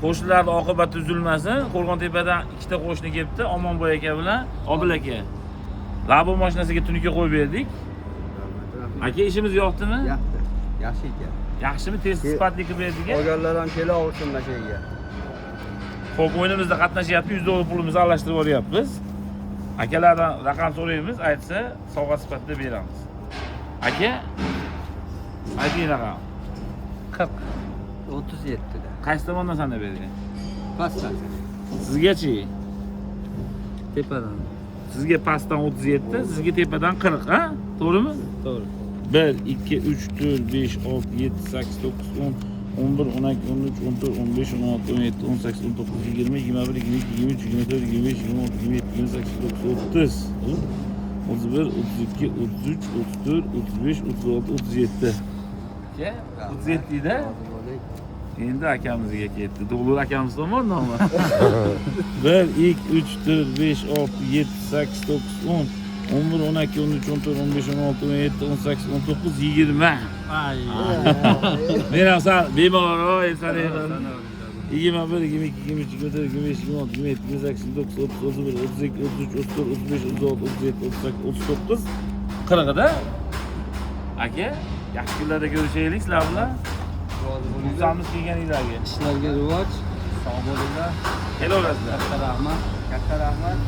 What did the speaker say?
Qo'shnilarning oqibati uzilmasin. Qo'rg'ontepadan ikkita qo'shni kelibdi, Omonboy aka bilan Odil aka. Labo mashinasiga tunuka qo'yib berdik. Aka ishimiz yoqdimi? Yoqdi. Yaxshi ekan. Yaxshimi? Tez sifatli qilib berdik. Olganlar ham kela olsin mashinaga. Xo'p, o'yinimizda qatnashyapti, $100 pulimizni alashtirib olyapmiz. Akalardan raqam so'raymiz, aytsa sovg'a sifatida beramiz. Aka, ayting raqam. 40 37 da. Qaysi tomondan sanab berding? Pastdan. Sizgachi? Tepadan. Sizga pastdan 37, sizga tepadan 40, ha? To'g'rimi? To'g'ri. 1 2 3 4 5 6 7 8 9 10 11 12 13 14 15 16 17 18 19 20 21 22 23 24 25 26 27 28 29 30 31 32 33 34 35 36 37. Aka, 37 da. Endi akamizga ketdi. Do'lur akamiz tomon nomi. 1 2 3 4 5 6 7 8 9 10 11 12 13 14 15 16 17 18 19 20. Ay. Men ham san bemalol sanayman. 21 22 23 24 25 26 27 28 29 30 31 32 33 34 35 36 37 38 39 40 da. Aka, yaxshi kunlarda ko'rishaylik sizlar bilan. Xursandmiz kelganinglarga. Ishlarga rivoj. Sog' bo'linglar. Kelaverasizlar. Katta rahmat. Katta rahmat.